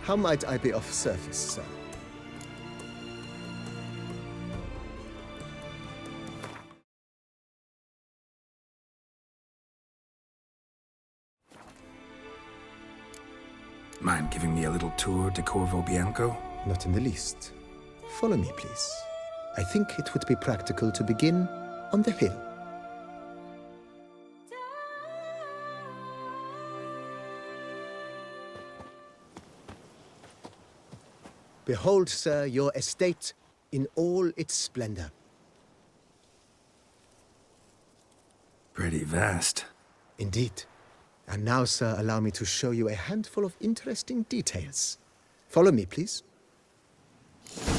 How might I be of service, sir? Mind giving me a little tour de Corvo Bianco? Not in the least. Follow me, please. I think it would be practical to begin on the hill. Behold, sir, your estate in all its splendor. Pretty vast. Indeed. And now, sir, allow me to show you a handful of interesting details. Follow me, please.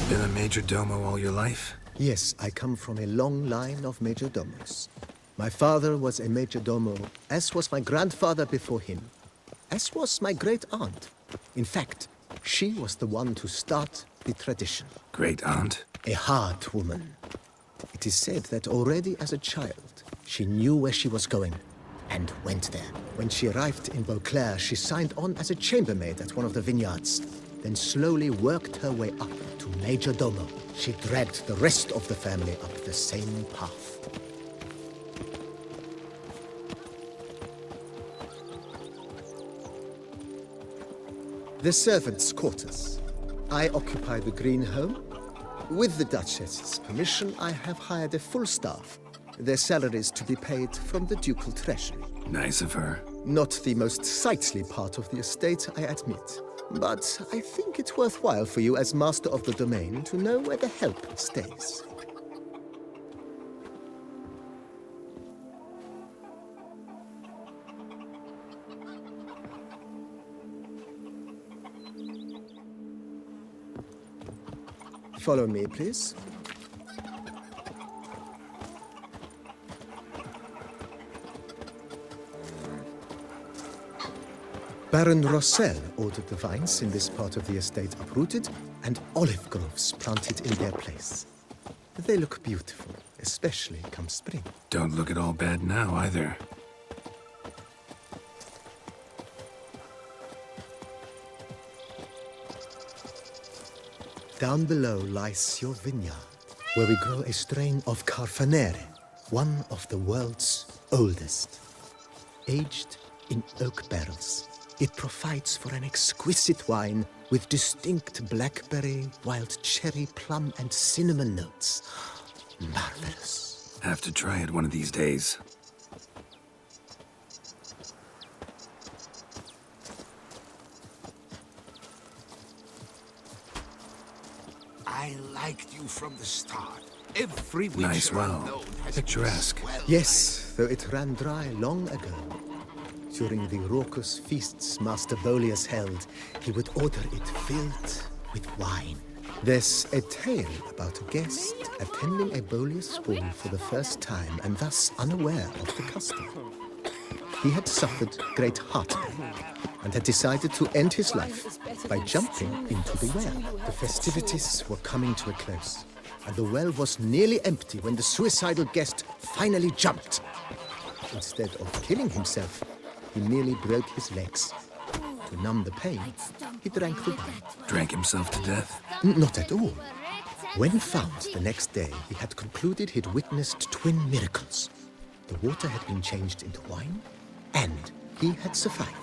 Been a major domo all your life? Yes, I come from a long line of major domos. My father was a major domo, as was my grandfather before him, as was my great aunt. In fact, she was the one to start the tradition. Great aunt? A hard woman. It is said that already as a child, she knew where she was going and went there. When she arrived in Beauclair, she signed on as a chambermaid at one of the vineyards, then slowly worked her way up to major domo. She dragged the rest of the family up the same path. The servants' quarters. I occupy the green home. With the Duchess's permission, I have hired a full staff. Their salaries to be paid from the ducal treasury. Nice of her. Not the most sightly part of the estate, I admit. But I think it's worthwhile for you as master of the domain to know where the help stays. Follow me, please. Baron Rossel ordered the vines in this part of the estate uprooted and olive groves planted in their place. They look beautiful, especially come spring. Don't look at all bad now, either. Down below lies your vineyard, where we grow a strain of Carfanere, one of the world's oldest. Aged in oak barrels, it provides for an exquisite wine with distinct blackberry, wild cherry, plum, and cinnamon notes. Marvelous. Have to try it one of these days. I liked you from the start. Every witcher Nice well. I've known has Picturesque. well Yes, though it ran dry long ago. During the raucous feasts Master Bolius held, he would order it filled with wine. There's a tale about a guest attending a Bolius ball for the first time and thus unaware of the custom. He had suffered great heartbreak and had decided to end his life by jumping into the well. The festivities were coming to a close, and the well was nearly empty when the suicidal guest finally jumped. Instead of killing himself, he merely broke his legs. To numb the pain, he drank the wine. Drank himself to death? Not at all. When found the next day, he had concluded he'd witnessed twin miracles. The water had been changed into wine, and he had survived.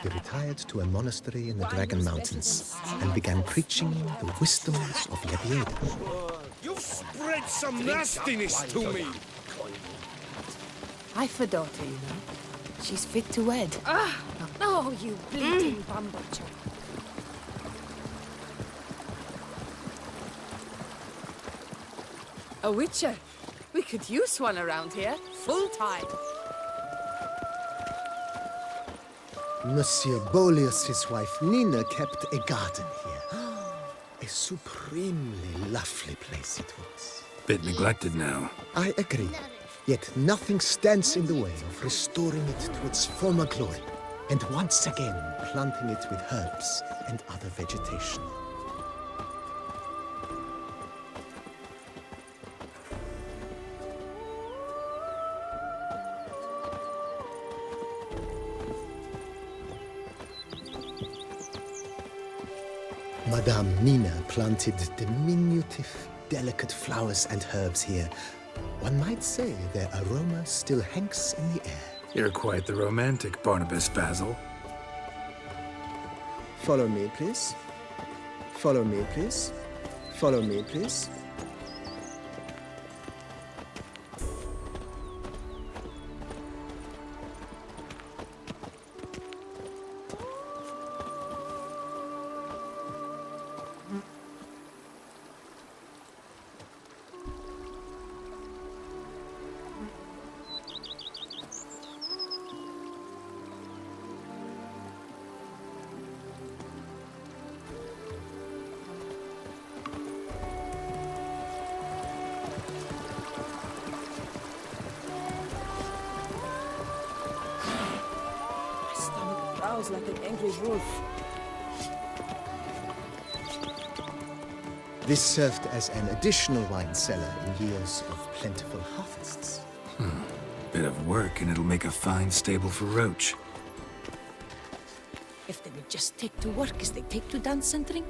He retired to a monastery in the Dragon Mountains and began preaching the wisdoms of Lebioda. You've spread some nastiness to me. I've a daughter, you know. She's fit to wed. Oh, you bleeding bumblechop. A witcher. We could use one around here, full time. Monsieur Bolius' wife Nina kept a garden here. A supremely lovely place it was. Bit neglected now. I agree. Yet nothing stands in the way of restoring it to its former glory, and once again planting it with herbs and other vegetation. Madame Nina planted diminutive, delicate flowers and herbs here. One might say their aroma still hangs in the air. You're quite the romantic, Barnabas Basil. Follow me, please. Follow me, please. Follow me, please. Growls like an angry wolf. This served as an additional wine cellar in years of plentiful harvests. Bit of work, and it'll make a fine stable for Roach. If they would just take to work as they take to dance and drink.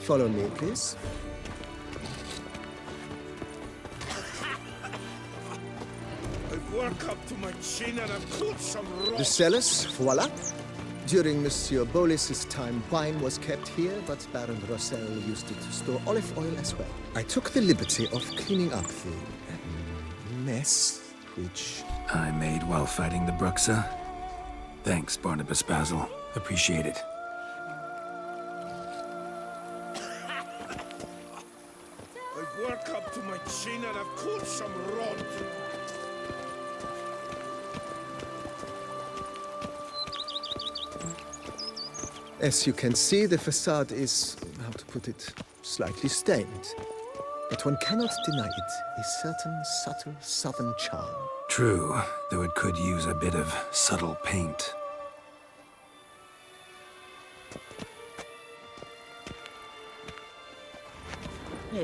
Follow me, please. I work up to my chin and I've caught some rot. The cellars, voila. During Monsieur Bolis's time, wine was kept here, but Baron Rossel used it to store olive oil as well. I took the liberty of cleaning up the mess, which... I made while fighting the Bruxa. Thanks, Barnabas Basil. Appreciate it. I work up to my chin and I've caught some rot. As you can see, the facade is, how to put it, slightly stained. But one cannot deny it, a certain subtle southern charm. True, though it could use a bit of subtle paint.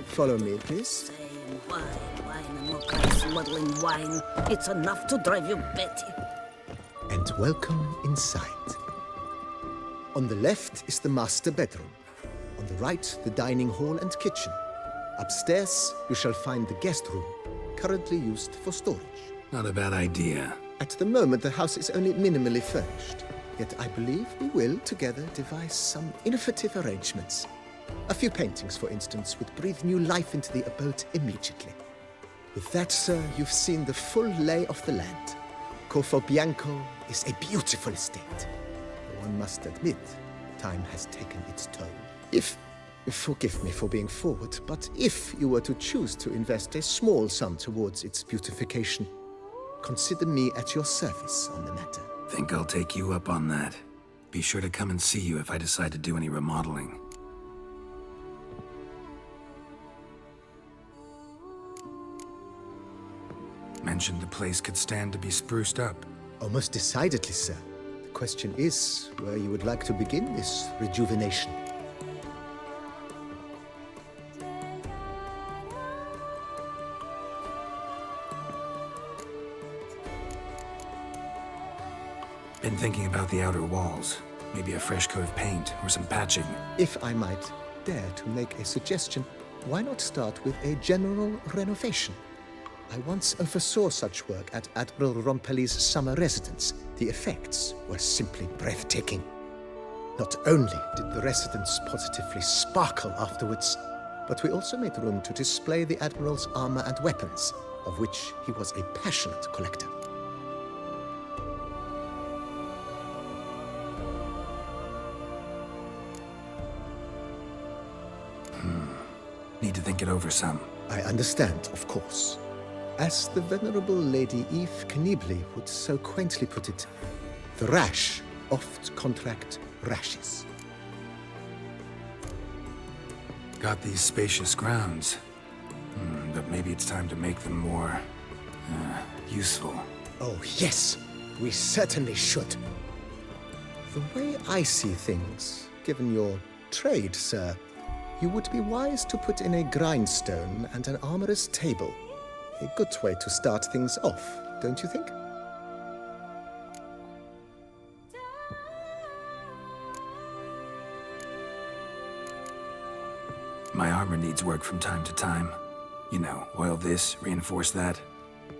Follow me, please. Same wine and more kind smuggling wine. It's enough to drive you batty. And welcome inside. On the left is the master bedroom. On the right, the dining hall and kitchen. Upstairs, you shall find the guest room, currently used for storage. Not a bad idea. At the moment, the house is only minimally furnished. Yet I believe we will, together, devise some innovative arrangements. A few paintings, for instance, would breathe new life into the abode immediately. With that, sir, you've seen the full lay of the land. Corvo Bianco is a beautiful estate. But one must admit, time has taken its toll. Forgive me for being forward, but if you were to choose to invest a small sum towards its beautification, consider me at your service on the matter. Think I'll take you up on that. Be sure to come and see you if I decide to do any remodeling. Mentioned the place could stand to be spruced up. Oh, most decidedly, sir. The question is where you would like to begin this rejuvenation. Been thinking about the outer walls. Maybe a fresh coat of paint or some patching. If I might dare to make a suggestion, why not start with a general renovation? I once oversaw such work at Admiral Rompelli's summer residence. The effects were simply breathtaking. Not only did the residence positively sparkle afterwards, but we also made room to display the Admiral's armor and weapons, of which he was a passionate collector. Need to think it over some. I understand, of course. As the venerable Lady Eve Knibley would so quaintly put it, the rash oft contract rashes. Got these spacious grounds. But maybe it's time to make them more... useful. Oh, yes. We certainly should. The way I see things, given your trade, sir, you would be wise to put in a grindstone and an armorer's table. A good way to start things off, don't you think? My armor needs work from time to time. You know, oil this, reinforce that.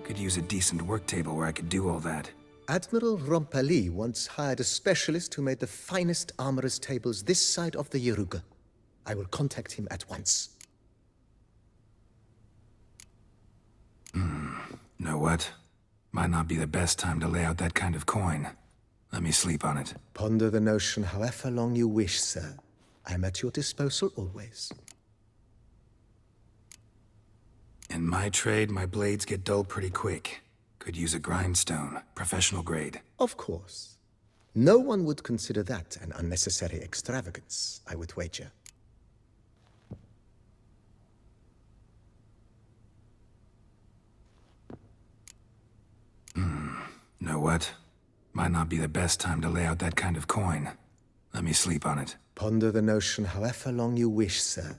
Could use a decent work table where I could do all that. Admiral Rompali once hired a specialist who made the finest armorer's tables this side of the Yaruga. I will contact him at once. Know what? Might not be the best time to lay out that kind of coin. Let me sleep on it. Ponder the notion however long you wish, sir. I'm at your disposal always. In my trade, my blades get dull pretty quick. Could use a grindstone, professional grade. Of course. No one would consider that an unnecessary extravagance, I would wager. Know what? Might not be the best time to lay out that kind of coin. Let me sleep on it. Ponder the notion however long you wish, sir.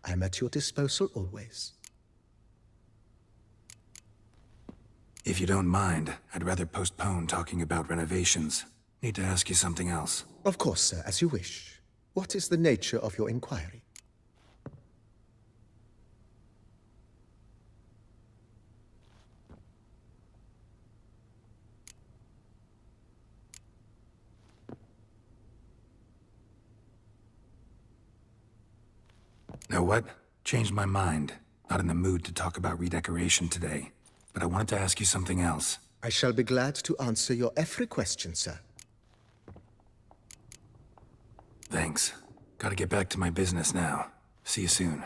I'm at your disposal always. If you don't mind, I'd rather postpone talking about renovations. Need to ask you something else. Of course, sir, as you wish. What is the nature of your inquiry? Know what? Changed my mind. Not in the mood to talk about redecoration today. But I wanted to ask you something else. I shall be glad to answer your every question, sir. Thanks. Gotta get back to my business now. See you soon.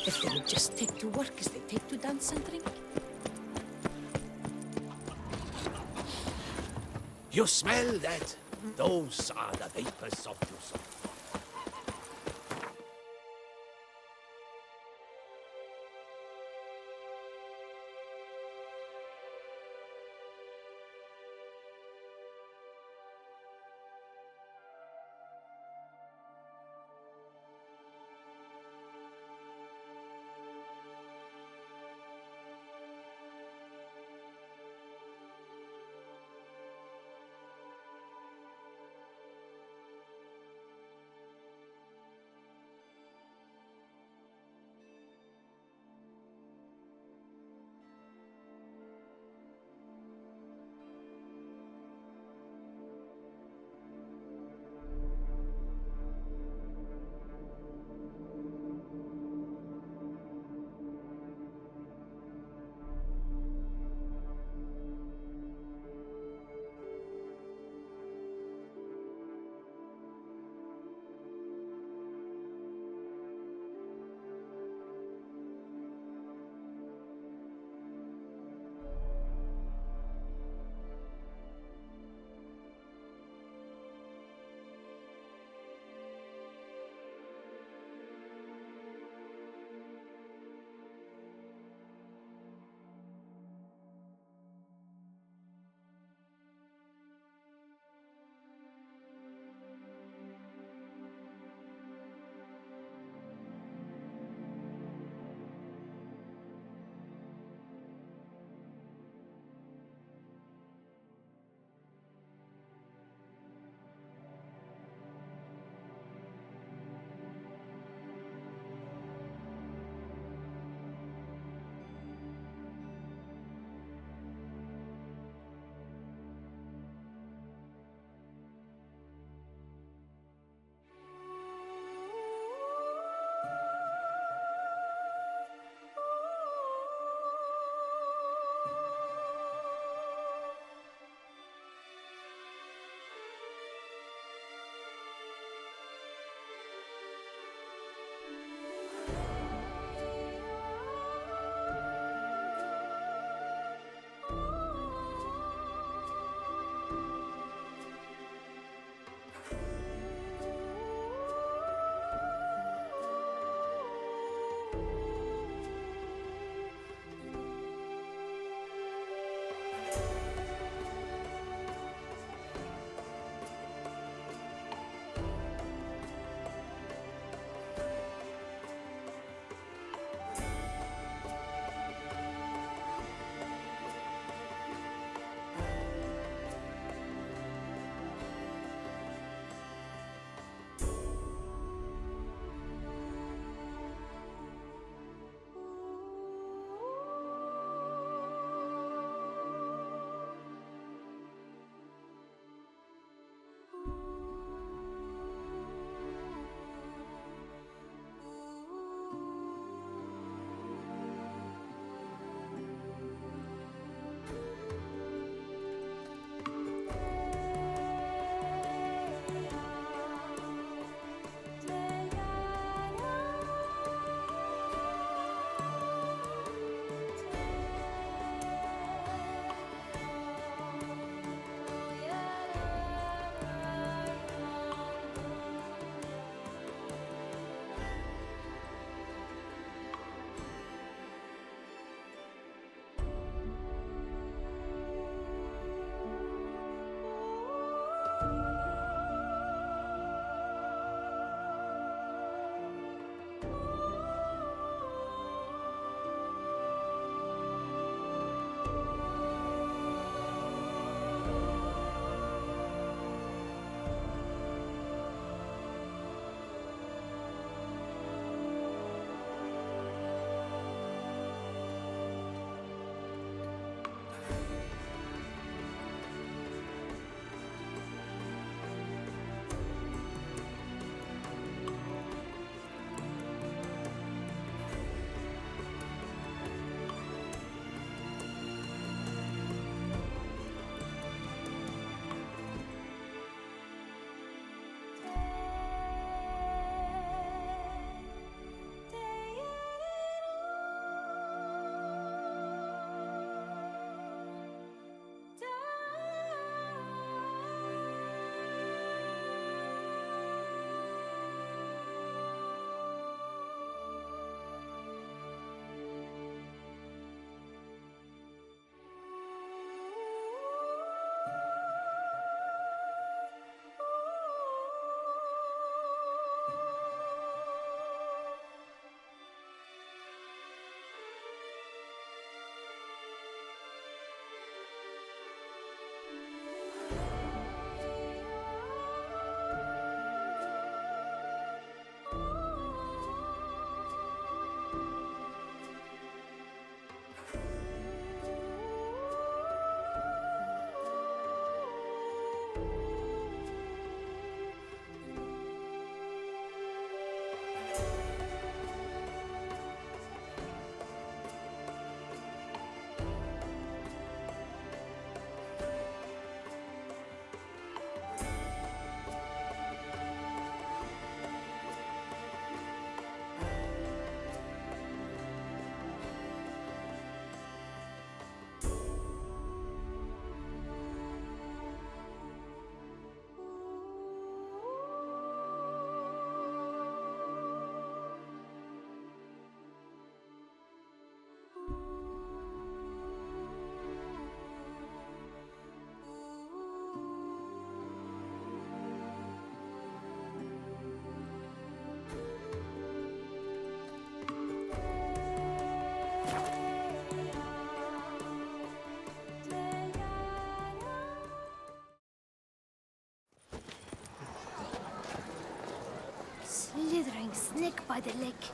If they would just take to work as they take to dance and drink. You smell that? Those are the vapors of Yusuf. by the lake.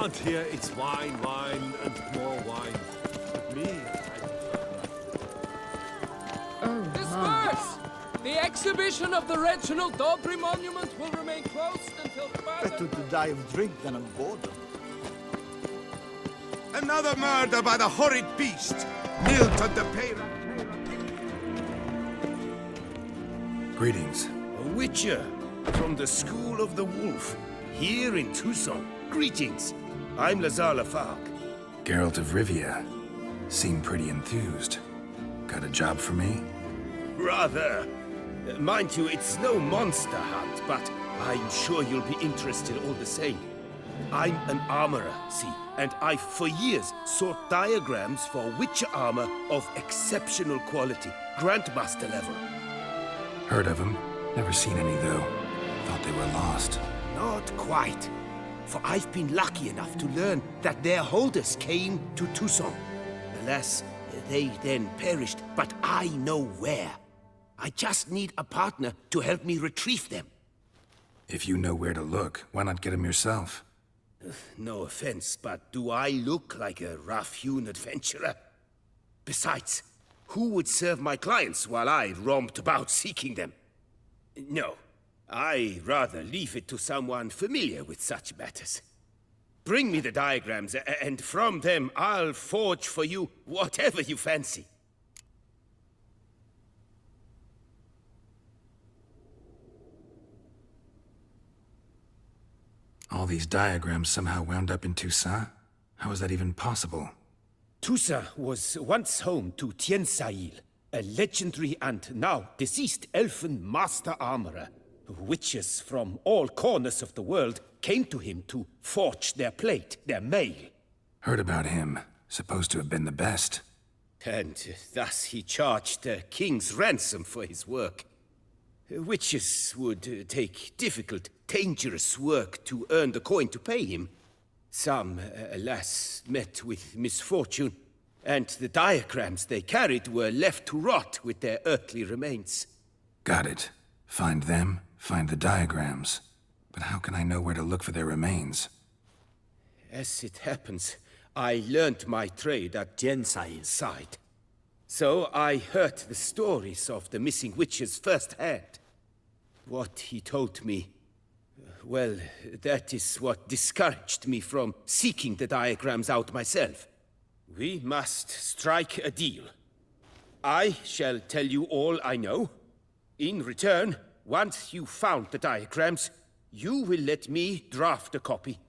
Around here, it's wine, wine, and more wine. But me, Disperse! The exhibition of the Reginald Dobry monument will remain closed until further... Better to die of drink than of boredom. Another murder by the horrid beast! Nilton de Peyra. Greetings. a witcher from the School of the Wolf, here in Tucson. Greetings. I'm Lazar Lafargue. Geralt of Rivia. Seem pretty enthused. Got a job for me? Rather. Mind you, it's no monster hunt, but I'm sure you'll be interested all the same. I'm an armorer, see, and I've for years sought diagrams for witcher armor of exceptional quality, Grandmaster level. Heard of them. Never seen any, though. Thought they were lost. Not quite. For I've been lucky enough to learn that their holders came to Tucson. Alas, they then perished, but I know where. I just need a partner to help me retrieve them. If you know where to look, why not get them yourself? No offense, but do I look like a rough-hewn adventurer? Besides, who would serve my clients while I romped about seeking them? No, I rather leave it to someone familiar with such matters. Bring me the diagrams, and from them I'll forge for you whatever you fancy. All these diagrams somehow wound up in Toussaint? How is that even possible? Toussaint was once home to Tiensail, a legendary and now deceased elfin master armorer. Witches from all corners of the world came to him to forge their plate, their mail. Heard about him. Supposed to have been the best. And thus he charged a king's ransom for his work. Witches would take difficult, dangerous work to earn the coin to pay him. Some, alas, met with misfortune, and the diagrams they carried were left to rot with their earthly remains. Got it. Find them, find the diagrams. But how can I know where to look for their remains? As it happens, I learned my trade at Tiensail's side. So I heard the stories of the missing witches firsthand. What he told me, well, that is what discouraged me from seeking the diagrams out myself. We must strike a deal. I shall tell you all I know. In return, once you've found the diagrams, you will let me draft a copy.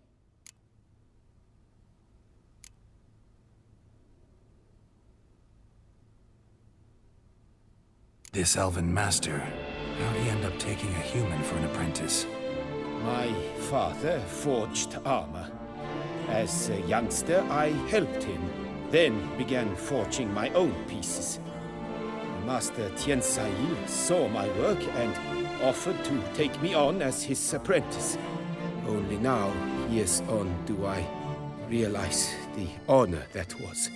This elven master, how'd he end up taking a human for an apprentice? My father forged armor. As a youngster, I helped him, then began forging my own pieces. Master Tiensail saw my work and offered to take me on as his apprentice. Only now, years on, do I realize the honor that was.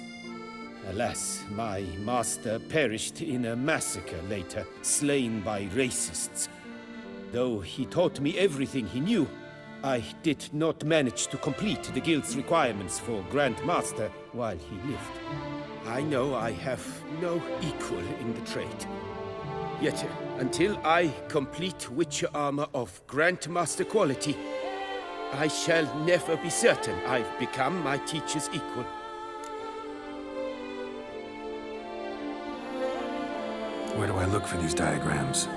Alas, my master perished in a massacre later, slain by racists. Though he taught me everything he knew, I did not manage to complete the guild's requirements for Grand Master while he lived. I know I have no equal in the trade. Yet, until I complete Witcher armor of Grandmaster quality, I shall never be certain I've become my teacher's equal. Where do I look for these diagrams?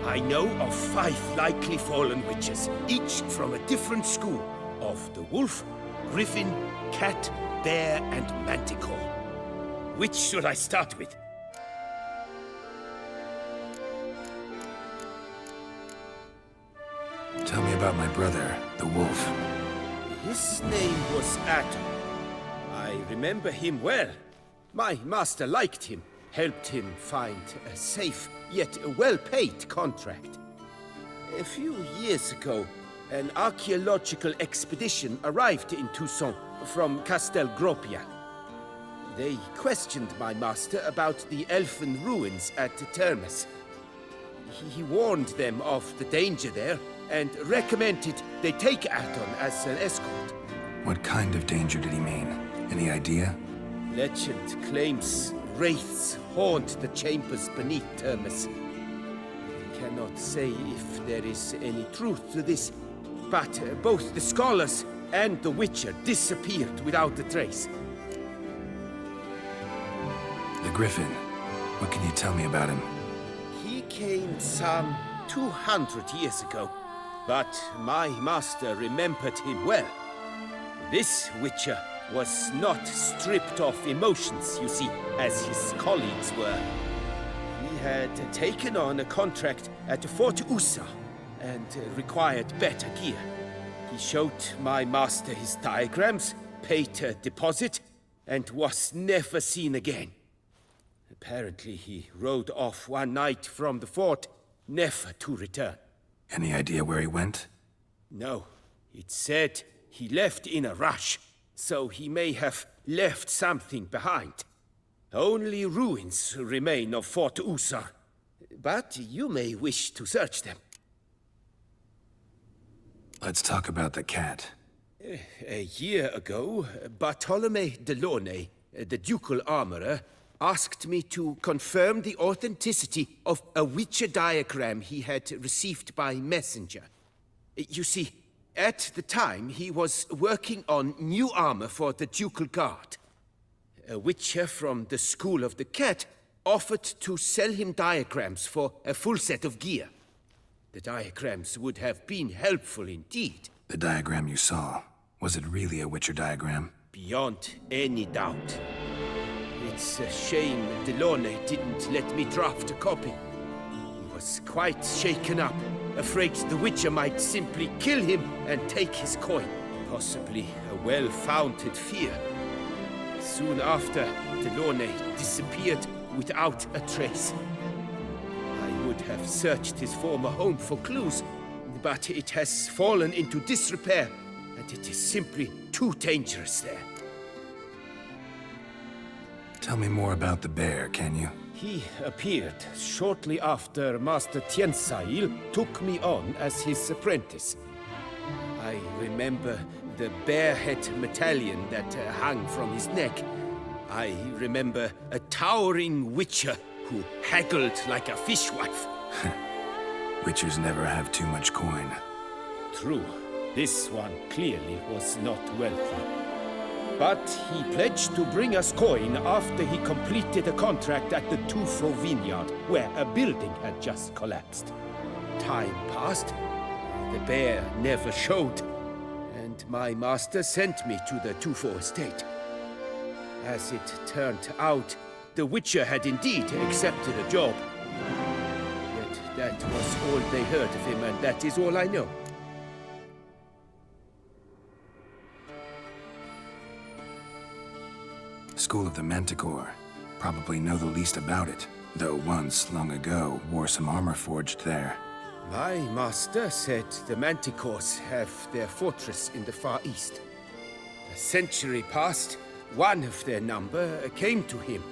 I know of 5 likely fallen witches, each from a different school of the wolf, griffin, cat, bear, and manticore. Which should I start with? Tell me about my brother, the wolf. His name was Atom. I remember him well. My master liked him, helped him find a safe, yet a well-paid contract. A few years ago, an archaeological expedition arrived in Tucson from Castel Gropia. They questioned my master about the elfin ruins at Termes. He warned them of the danger there and recommended they take Aton as an escort. What kind of danger did he mean? Any idea? Legend claims wraiths haunt the chambers beneath Termus. I cannot say if there is any truth to this, but both the scholars and the Witcher disappeared without a trace. The Griffin. What can you tell me about him? He came some 200 years ago, but my master remembered him well. This Witcher was not stripped of emotions, you see, as his colleagues were. He had taken on a contract at Fort Usa and required better gear. He showed my master his diagrams, paid a deposit, and was never seen again. Apparently he rode off one night from the fort, never to return. Any idea where he went? No, it said he left in a rush, so he may have left something behind. Only ruins remain of Fort Usar, but you may wish to search them. Let's talk about the cat. A year ago, Bartolome Delaunay, the ducal armorer, asked me to confirm the authenticity of a Witcher diagram he had received by messenger. You see, at the time he was working on new armor for the ducal guard. A Witcher from the School of the Cat offered to sell him diagrams for a full set of gear. The diagrams would have been helpful indeed. The diagram you saw, was it really a Witcher diagram? Beyond any doubt. It's a shame Delaunay didn't let me draft a copy. He was quite shaken up, afraid the Witcher might simply kill him and take his coin. Possibly a well-founded fear. Soon after, Delaunay disappeared without a trace. I would have searched his former home for clues, but it has fallen into disrepair, and it is simply too dangerous there. Tell me more about the bear, can you? He appeared shortly after Master Tiensail took me on as his apprentice. I remember the bear-head medallion that hung from his neck. I remember a towering Witcher who haggled like a fishwife. Witchers never have too much coin. True, this one clearly was not wealthy. But he pledged to bring us coin after he completed a contract at the Tufo vineyard, where a building had just collapsed. Time passed, the bear never showed, and my master sent me to the Tufo estate. As it turned out, the Witcher had indeed accepted a job. Yet that was all they heard of him, and that is all I know. School of the Manticore. Probably know the least about it, though once, long ago, wore some armor forged there. My master said the Manticores have their fortress in the Far East. A century past, one of their number came to him,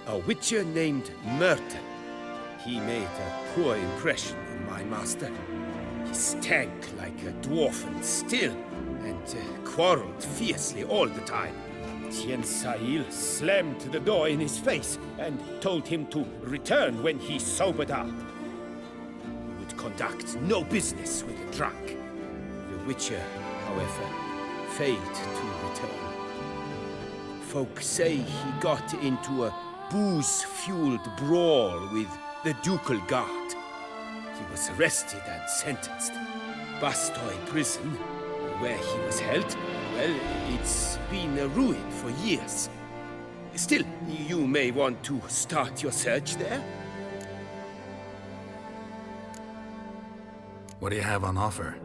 a Witcher named Merton. He made a poor impression on my master. He stank like a dwarfen still, and quarreled fiercely all the time. Tiensail slammed the door in his face and told him to return when he sobered up. He would conduct no business with a drunk. The Witcher, however, failed to return. Folk say he got into a booze-fueled brawl with the ducal guard. He was arrested and sentenced. Bastoy prison, where he was held, well, it's been a ruin for years. Still, you may want to start your search there. What do you have on offer?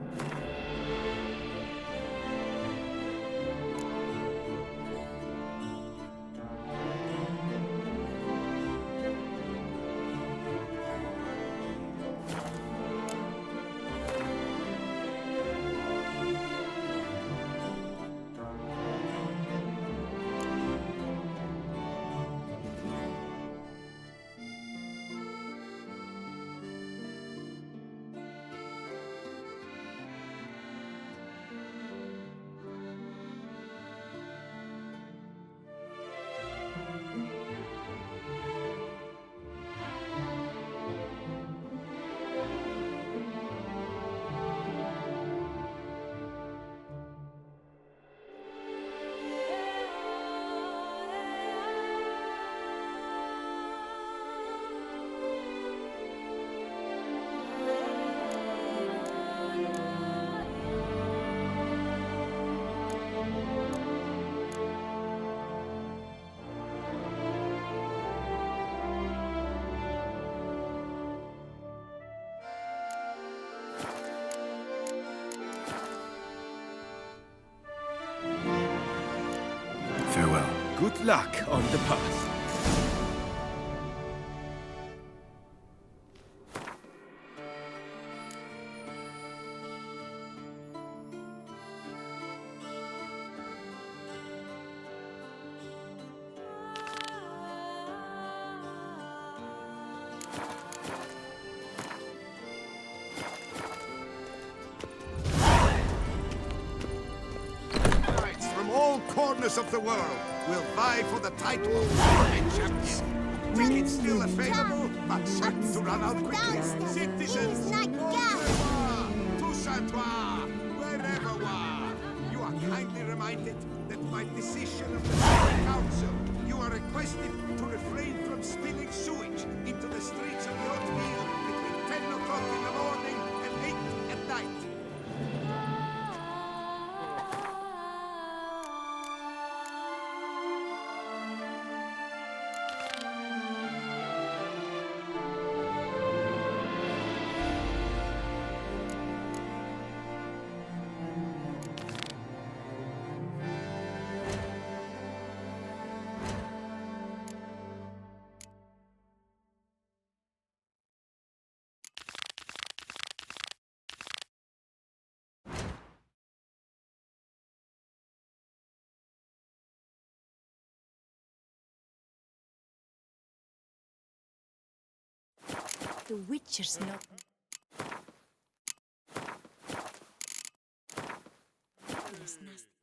Good luck on the path. Knights from all corners of the world will vie for the title of tournament champion. Tickets still available, but certain to run out quickly. Citizens, Toussaint-Toi, wherever you are, you are kindly reminded that by decision of the City Council, you are requested to refrain from spilling sewage into the streets of the Haute-Ville between 10 o'clock in the morning and 8 at night. The Witcher's not. It's nasty.